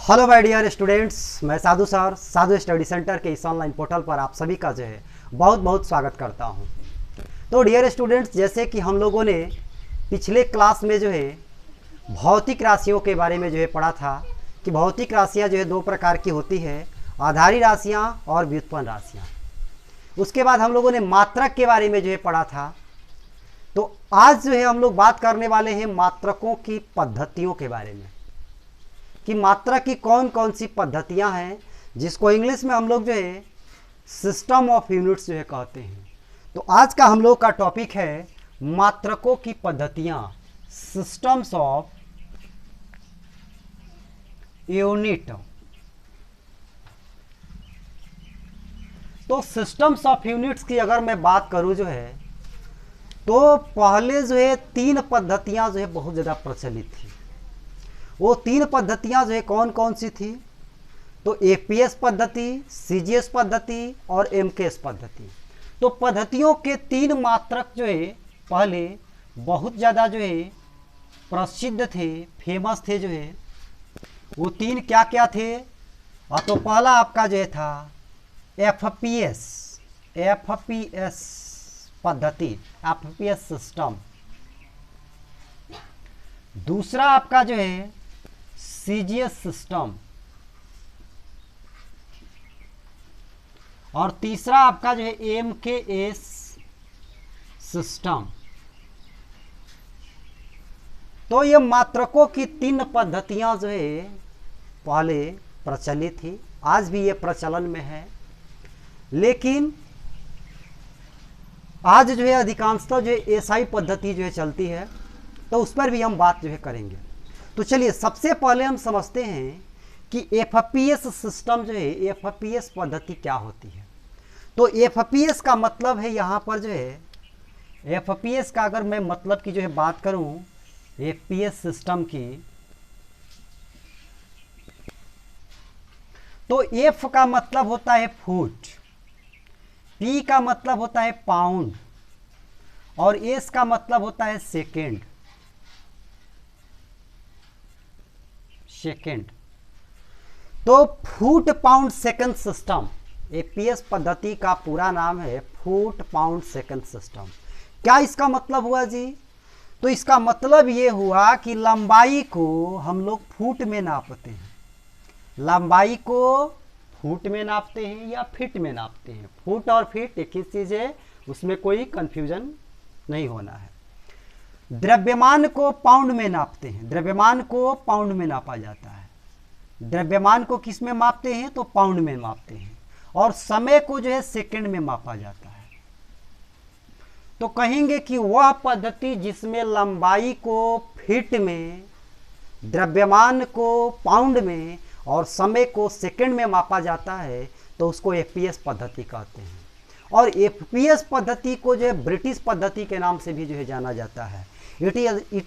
Hello my dear students, मैं साधु sir साधु study centre के इस ऑनलाइन पोर्टल पर आप सभी का जो है बहुत बहुत स्वागत करता हूं। तो डियर स्टूडेंट्स, जैसे कि हम लोगों ने पिछले क्लास में जो है भौतिक राशियों के बारे में जो है पढ़ा था कि भौतिक राशियां जो है दो प्रकार की होती है, आधारी राशियां और व्युत्पन्न राशियां। उसके बाद हम लोगों ने मात्रक के बारे में जो है पढ़ा था। तो आज जो है हम लोग बात करने वाले हैं मात्रकों की पद्धतियों के बारे में कि मात्रक की कौन कौन सी पद्धतियां हैं, जिसको इंग्लिश में हम लोग जो है सिस्टम ऑफ यूनिट्स जो है कहते हैं। तो आज का हम लोग का टॉपिक है मात्रकों की पद्धतियां, सिस्टम्स ऑफ यूनिट। तो सिस्टम्स ऑफ यूनिट्स की अगर मैं बात करूं जो है, तो पहले जो है तीन पद्धतियां जो है बहुत ज़्यादा प्रचलित थी। वो तीन पद्धतियां जो है कौन कौन सी थी? तो एपीएस पद्धति, सीजीएस पद्धति और एमकेएस पद्धति। तो पद्धतियों के तीन मात्रक जो है पहले बहुत ज़्यादा जो है प्रसिद्ध थे, फेमस थे जो है। वो तीन क्या क्या थे? तो पहला आपका जो है था एफपीएस पद्धति, एफपीएस सिस्टम। दूसरा आपका जो है सीजीएस सिस्टम और तीसरा आपका जो है एमकेएस सिस्टम। तो ये मात्रकों की तीन पद्धतियां जो है पहले प्रचलित थी, आज भी ये प्रचलन में है, लेकिन आज जो है अधिकांशतः जो है एसआई पद्धति जो है चलती है। तो उस पर भी हम बात जो है करेंगे। तो चलिए सबसे पहले हम समझते हैं कि एफपीएस सिस्टम जो है, एफपीएस पद्धति क्या होती है। तो एफपीएस का मतलब है यहाँ पर जो है, एफपीएस का अगर मैं मतलब की जो है बात करूँ एफपीएस सिस्टम की, तो एफ का मतलब होता है फुट, पी का मतलब होता है पाउंड और एस का मतलब होता है सेकेंड। तो foot pound second system, APS पद्धति का पूरा नाम है फुट पाउंड सेकंड सिस्टम। क्या इसका मतलब हुआ जी? तो इसका मतलब ये हुआ कि लंबाई को हम लोग फुट में नापते हैं, लंबाई को फुट में नापते हैं या फीट में नापते हैं। फुट और फीट एक ही चीज है, उसमें कोई कंफ्यूजन नहीं होना है। द्रव्यमान को पाउंड में नापते हैं, द्रव्यमान को पाउंड में नापा जाता है। द्रव्यमान को किस में मापते हैं? तो पाउंड में मापते हैं। और समय को जो है सेकंड में मापा जाता है। तो कहेंगे कि वह पद्धति जिसमें लंबाई को फीट में, द्रव्यमान को पाउंड में और समय को सेकंड में मापा जाता है, तो उसको एफपीएस पद्धति कहते हैं। और एफपीएस पद्धति को जो है ब्रिटिश पद्धति के नाम से भी जो है जाना जाता है। It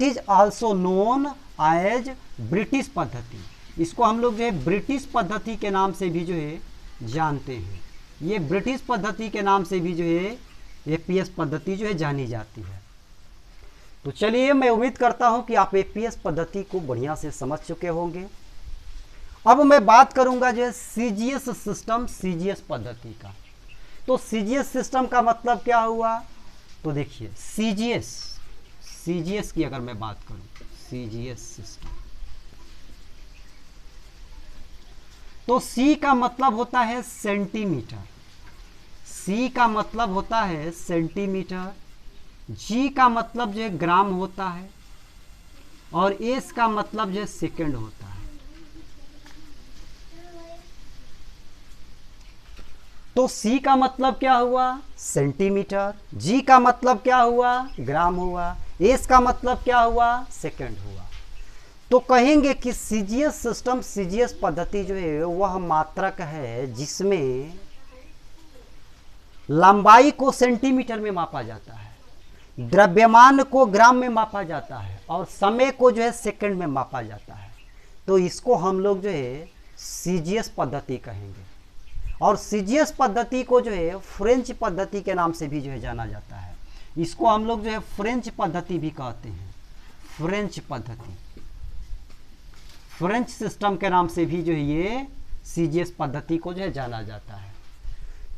is also known as British पद्धति। इसको हम लोग जो है ब्रिटिश पद्धति के नाम से भी जो है जानते हैं। ये ब्रिटिश पद्धति के नाम से भी जो है एपीएस पद्धति जो है जानी जाती है। तो चलिए, मैं उम्मीद करता हूं कि आप एपीएस पद्धति को बढ़िया से समझ चुके होंगे। अब मैं बात करूंगा जो है सीजीएस सिस्टम, सीजीएस पद्धति का। तो सीजीएस सिस्टम का मतलब क्या हुआ? तो देखिए सीजीएस की अगर मैं बात करूं, सीजीएस सिस्टम, तो सी का मतलब होता है सेंटीमीटर, सी का मतलब होता है सेंटीमीटर, जी का मतलब जो है ग्राम होता है और एस का मतलब जो है सेकंड होता है। तो सी का मतलब क्या हुआ? सेंटीमीटर, जी का मतलब क्या हुआ? ग्राम हुआ, एस का मतलब क्या हुआ? सेकंड हुआ। तो कहेंगे कि सीजीएस सिस्टम, सीजीएस पद्धति जो है वह मात्रक है जिसमें लंबाई को सेंटीमीटर में मापा जाता है, द्रव्यमान को ग्राम में मापा जाता है और समय को जो है सेकंड में मापा जाता है। तो इसको हम लोग जो है सीजीएस पद्धति कहेंगे। और सीजीएस पद्धति को जो है फ्रेंच पद्धति के नाम से भी जो है जाना जाता है। इसको हम लोग जो है फ्रेंच पद्धति भी कहते हैं, फ्रेंच पद्धति। फ्रेंच सिस्टम के नाम से भी जो है ये सीजीएस पद्धति को जो है जाना जाता है।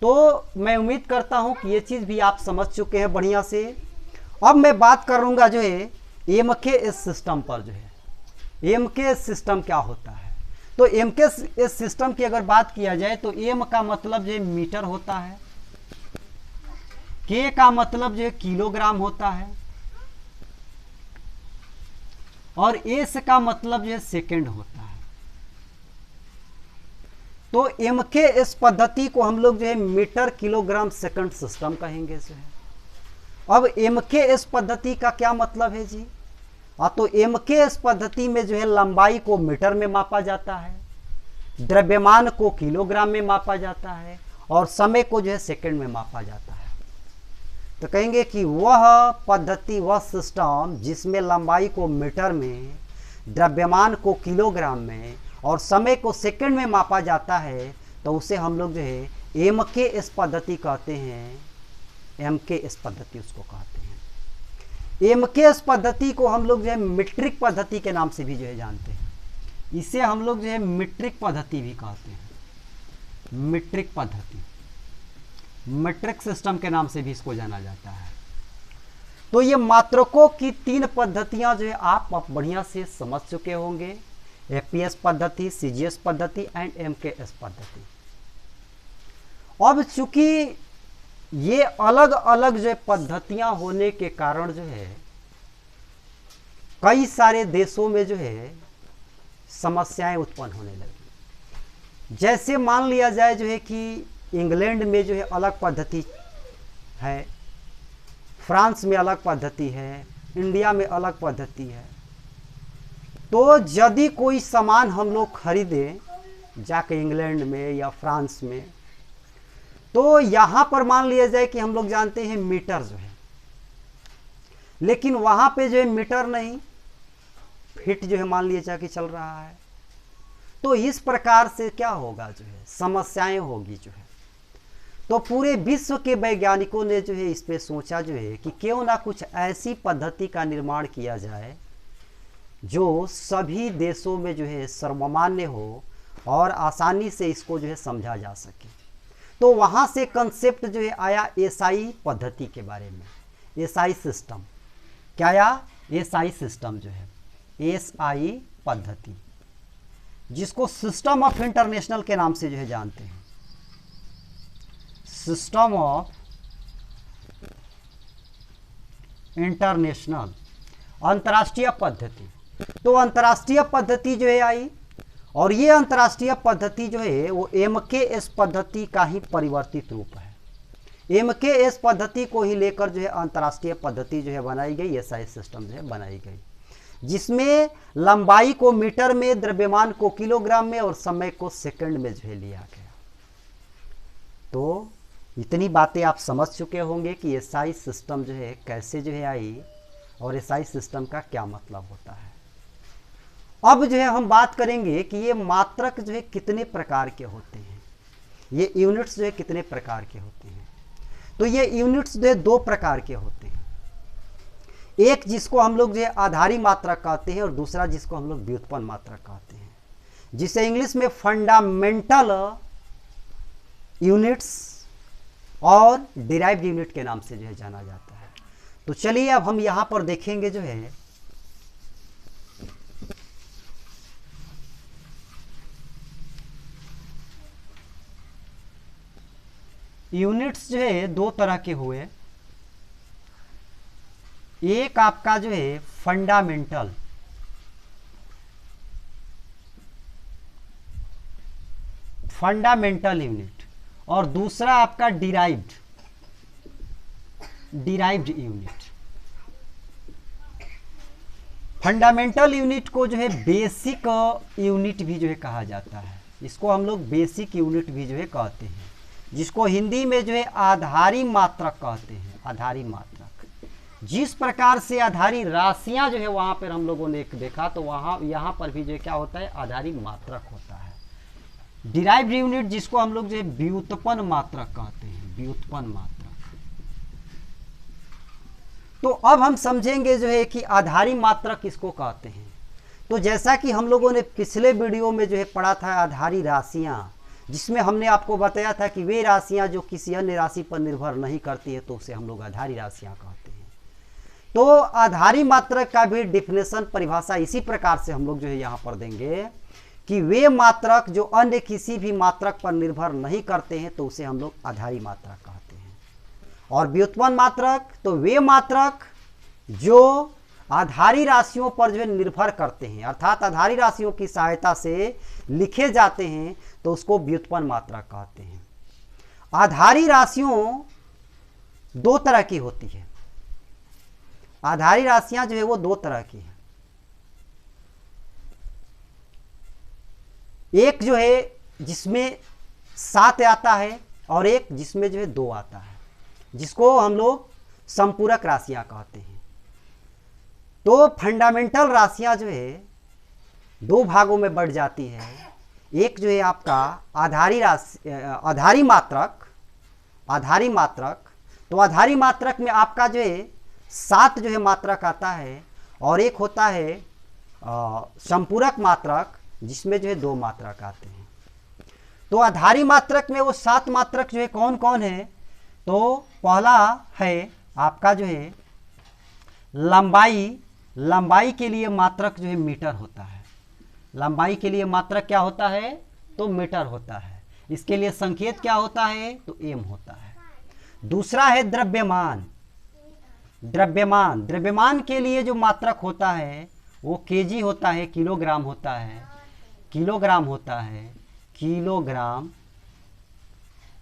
तो मैं उम्मीद करता हूं कि ये चीज़ भी आप समझ चुके हैं बढ़िया से। अब मैं बात करूंगा जो है एमकेएस सिस्टम पर जो है। एमकेएस सिस्टम क्या होता है? तो एमकेएस सिस्टम की अगर बात किया जाए तो एम का मतलब जो है मीटर होता है, के का मतलब जो है किलोग्राम होता है, और एस का मतलब जो है सेकेंड होता है। तो एमकेएस पद्धति को हम लोग जो है मीटर किलोग्राम सेकंड सिस्टम कहेंगे जो है। अब एमकेएस पद्धति का क्या मतलब है जी? तो एमकेएस पद्धति में जो है लंबाई को मीटर में मापा जाता है, द्रव्यमान को किलोग्राम में मापा जाता है, और समय को जो है सेकंड में मापा जाता है। तो कहेंगे कि वह पद्धति, वह सिस्टम जिसमें लंबाई को मीटर में, द्रव्यमान को किलोग्राम में और समय को सेकंड में मापा जाता है, तो उसे हम लोग जो है एमकेएस पद्धति कहते हैं। एमकेएस पद्धति उसको कहते हैं। एमकेएस पद्धति को हम लोग जो है मीट्रिक पद्धति के नाम से भी जो है जानते हैं। इसे हम लोग जो है मीट्रिक पद्धति भी कहते हैं। मीट्रिक पद्धति, मीट्रिक सिस्टम के नाम से भी इसको जाना जाता है। तो ये मात्रकों की 3 पद्धतियां जो है आप बढ़िया से समझ चुके होंगे। एपीएस पद्धति, सीजीएस पद्धति एंड एमकेएस पद्धति। अब चूंकि ये अलग अलग जो पद्धतियां होने के कारण जो है कई सारे देशों में जो है समस्याएं उत्पन्न होने लगी। जैसे मान लिया जाए जो है कि इंग्लैंड में जो है अलग पद्धति है, फ्रांस में अलग पद्धति है, इंडिया में अलग पद्धति है। तो यदि कोई सामान हम लोग खरीदें जाके इंग्लैंड में या फ्रांस में, तो यहाँ पर मान लिया जाए कि हम लोग जानते हैं मीटर जो है, लेकिन वहाँ पे जो है मीटर नहीं, फीट जो है मान लिया जाए कि चल रहा है। तो इस प्रकार से क्या होगा जो है समस्याएं होगी जो है। तो पूरे विश्व के वैज्ञानिकों ने जो है इस पे सोचा जो है कि क्यों ना कुछ ऐसी पद्धति का निर्माण किया जाए जो सभी देशों में जो है सर्वमान्य हो और आसानी से इसको जो है समझा जा सके। तो वहाँ से कंसेप्ट जो है आया एसआई पद्धति के बारे में। एसआई सिस्टम क्या आया? एसआई सिस्टम जो है, एसआई पद्धति, जिसको सिस्टम ऑफ इंटरनेशनल के नाम से जो है जानते हैं। सिस्टम ऑफ इंटरनेशनल, अंतर्राष्ट्रीय पद्धति। तो अंतर्राष्ट्रीय पद्धति जो है आई, और ये अंतर्राष्ट्रीय पद्धति जो है वो एमकेएस पद्धति का ही परिवर्तित रूप है। एमकेएस पद्धति को ही लेकर जो है अंतर्राष्ट्रीय पद्धति जो है बनाई गई, एसआई सिस्टम जो है बनाई गई, जिसमें लंबाई को मीटर में, द्रव्यमान को किलोग्राम में और समय को सेकंड में जो है लिया गया। तो इतनी बातें आप समझ चुके होंगे कि एसआई सिस्टम जो है कैसे जो है आई और एसआई सिस्टम का क्या मतलब होता है। अब जो है हम बात करेंगे कि ये मात्रक जो है कितने प्रकार के होते हैं, ये यूनिट्स जो है कितने प्रकार के होते हैं। तो ये यूनिट्स जो है 2 प्रकार के होते हैं। एक जिसको हम लोग जो है आधारी मात्रक कहते हैं और दूसरा जिसको हम लोग व्युत्पन्न मात्रक कहते हैं, जिसे इंग्लिश में फंडामेंटल यूनिट्स और डिराइव्ड यूनिट के नाम से जो है जाना जाता है। तो चलिए अब हम यहां पर देखेंगे जो है यूनिट्स जो है 2 तरह के हुए। एक आपका जो है फंडामेंटल, फंडामेंटल यूनिट, और दूसरा आपका derived, derived unit. Fundamental unit को जो है बेसिक यूनिट भी जो है कहा जाता है। इसको हम लोग बेसिक यूनिट भी जो है कहते हैं, जिसको हिंदी में जो है आधारी मात्रक कहते हैं। आधारी मात्रक, जिस प्रकार से आधारी राशियां जो है वहां पर हम लोगों ने देखा, तो वहां यहां पर भी जो है क्या होता है, आधारी मात्रक होता है। डिराइव्ड यूनिट जिसको हम लोग जो है व्युत्पन्न मात्रक कहते हैं, व्युत्पन्न मात्रक। तो अब हम समझेंगे जो है कि आधारी मात्रक किसको कहते हैं। तो जैसा कि हम लोगों ने पिछले वीडियो में जो है पढ़ा था आधारी राशियां, जिसमें हमने आपको बताया था कि वे राशियां जो किसी अन्य राशि पर निर्भर नहीं करती है तो उसे हम लोग आधारी राशियां कहते हैं। तो आधारी मात्रक का भी डिफिनेशन परिभाषा इसी प्रकार से हम लोग जो है यहाँ पर देंगे कि वे मात्रक जो अन्य किसी भी मात्रक पर निर्भर नहीं करते हैं तो उसे हम लोग आधारी मात्रक कहते हैं। और व्युत्पन्न मात्रक, तो वे मात्रक जो आधारी राशियों पर जो है निर्भर करते हैं, अर्थात आधारी राशियों की सहायता से लिखे जाते हैं, तो उसको व्युत्पन्न मात्रक कहते हैं। आधारी राशियों दो तरह की होती है। आधारी राशियां जो है वो दो तरह की है। एक जो है जिसमें 7 आता है और एक जिसमें जो है 2 आता है, जिसको हम लोग संपूरक राशियां कहते हैं। तो फंडामेंटल राशियां जो है 2 भागों में बढ़ जाती है। एक जो है आपका आधारी राशि, आधारी मात्रक, आधारी मात्रक। तो आधारी मात्रक में आपका जो है 7 जो है मात्रक आता है, और एक होता है संपूरक मात्रक जिसमें जो है 2 मात्रक आते हैं। तो आधारी मात्रक में वो 7 मात्रक जो है कौन कौन है? तो पहला है आपका जो है लंबाई। लंबाई के लिए मात्रक जो है मीटर होता है। लंबाई के लिए मात्रक क्या होता है? तो मीटर होता है। इसके लिए संकेत क्या होता है? तो एम होता है। दूसरा है द्रव्यमान। द्रव्यमान, द्रव्यमान के लिए जो मात्रक होता है वो केजी होता है, किलोग्राम होता है, किलोग्राम होता है, किलोग्राम,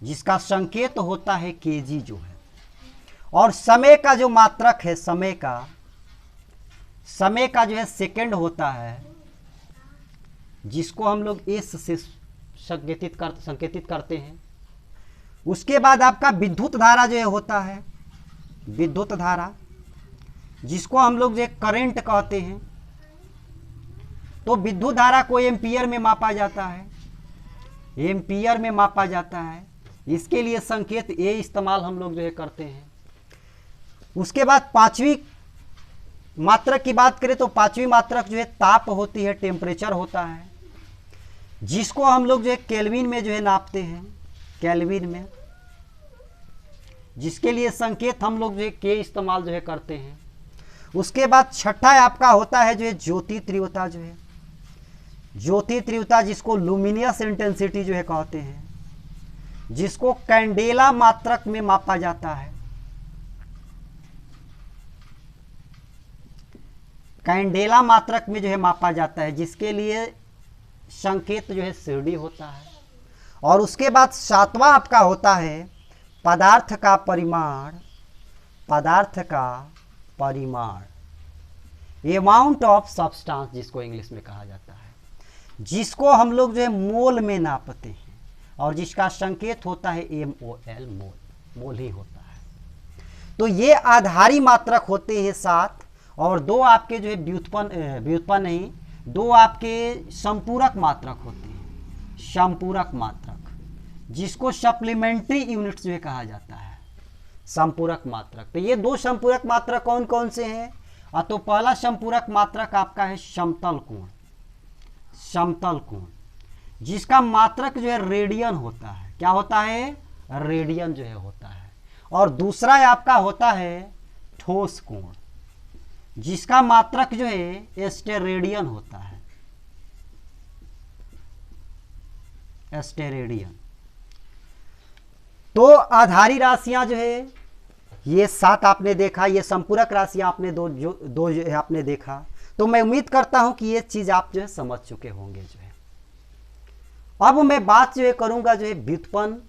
जिसका संकेत होता है केजी जो है। और समय का जो मात्रक है, समय का जो है सेकंड होता है, जिसको हम लोग एस से संकेतित करते हैं। उसके बाद आपका विद्युत धारा जो है होता है, विद्युत धारा, जिसको हम लोग जो है करंट कहते हैं। तो विद्युत धारा को एम्पियर में मापा जाता है, एम्पियर में मापा जाता है। इसके लिए संकेत ए इस्तेमाल हम लोग जो है करते हैं। उसके बाद 5वीं मात्रक की बात करें तो 5वीं मात्रक जो है ताप होती है, टेम्परेचर होता है, जिसको हम लोग जो है केल्विन में जो है नापते हैं, केल्विन में, जिसके लिए संकेत हम लोग जो है के इस्तेमाल जो है करते हैं। उसके बाद छठा आपका होता है जो है ज्योति तीव्रता, जो है ज्योति तीव्रता, जिसको लुमिनियस इंटेंसिटी जो है कहते हैं, जिसको कैंडेला मात्रक में मापा जाता है। कैंडेला मात्रक में जो है मापा जाता है, जिसके लिए संकेत जो है सीडी होता है। और उसके बाद 7वां आपका होता है पदार्थ का परिमाण। पदार्थ का परिमाण, अमाउंट ऑफ सब्सटेंस, जिसको इंग्लिश में कहा जाता है, जिसको हम लोग जो है मोल में नापते हैं, और जिसका संकेत होता है MOL, मोल, मोल ही होता है। तो ये आधारी मात्रक होते हैं 7, और 2 आपके जो है व्युत्पन्न नहीं, 2 आपके संपूरक मात्रक होते हैं, संपूरक मात्रक, जिसको सप्लीमेंट्री यूनिट्स जो है कहा जाता है, संपूरक मात्रक। तो ये 2 संपूरक मात्रक कौन कौन से हैं? तो पहला संपूरक मात्रक आपका है समतल कोण, समतल कोण, जिसका मात्रक जो है रेडियन होता है। क्या होता है? रेडियन जो है होता है। और दूसरा आपका होता है ठोस कोण, जिसका मात्रक जो है स्टेरेडियन होता है, स्टेरेडियन। तो आधारी राशियां जो है ये 7 आपने देखा, ये संपूरक राशियां आपने दो आपने देखा। तो मैं उम्मीद करता हूं कि ये चीज आप जो है समझ चुके होंगे जो है। अब मैं बात जो है करूंगा जो है व्युत्पन्न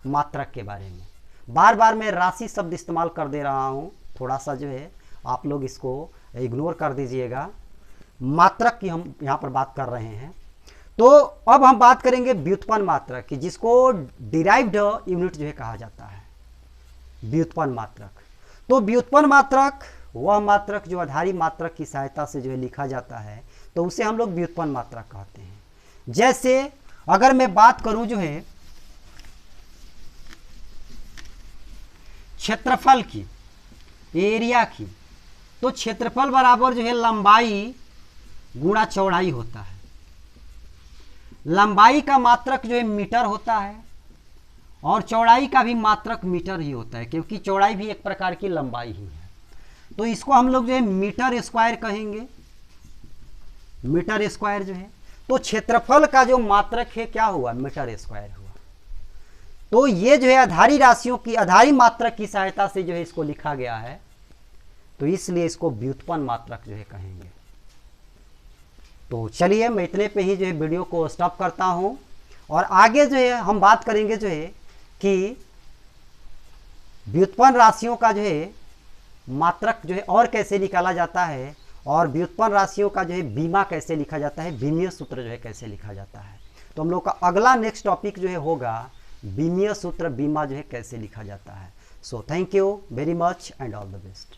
मात्रक के बारे में। बार बार मैं राशि शब्द इस्तेमाल कर दे रहा हूं, थोड़ा सा जो है आप लोग इसको इग्नोर कर दीजिएगा। मात्रक की हम यहाँ पर बात कर रहे हैं। तो अब हम बात करेंगे व्युत्पन्न मात्रक की, जिसको डिराइव्ड यूनिट जो है कहा जाता है, व्युत्पन्न मात्रक। तो व्युत्पन्न मात्रक वह मात्रक जो आधारी मात्रक की सहायता से जो है लिखा जाता है, तो उसे हम लोग व्युत्पन्न मात्रक कहते हैं। जैसे अगर मैं बात करूं जो है क्षेत्रफल की, एरिया की, तो क्षेत्रफल बराबर जो है लंबाई गुणा चौड़ाई होता है। लंबाई का मात्रक जो है मीटर होता है और चौड़ाई का भी मात्रक मीटर ही होता है, क्योंकि चौड़ाई भी एक प्रकार की लंबाई ही है। तो इसको हम लोग जो है मीटर स्क्वायर कहेंगे, मीटर स्क्वायर जो है। तो क्षेत्रफल का जो मात्रक है क्या हुआ, मीटर स्क्वायर हुआ। तो ये जो है आधारी राशियों की आधारी मात्रक की सहायता से जो है इसको लिखा गया है, तो इसलिए इसको व्युत्पन्न मात्रक जो है कहेंगे। तो चलिए मैं इतने पे ही जो है वीडियो को स्टॉप करता हूं, और आगे जो है हम बात करेंगे जो है कि व्युत्पन्न राशियों का जो है मात्रक जो है और कैसे निकाला जाता है, और व्युत्पन्न राशियों का जो है बीमा कैसे लिखा जाता है, बीमीय सूत्र जो है कैसे लिखा जाता है। तो हम लोग का अगला नेक्स्ट टॉपिक जो है होगा बीमीय सूत्र, बीमा जो है कैसे लिखा जाता है। So thank you very much and all the best.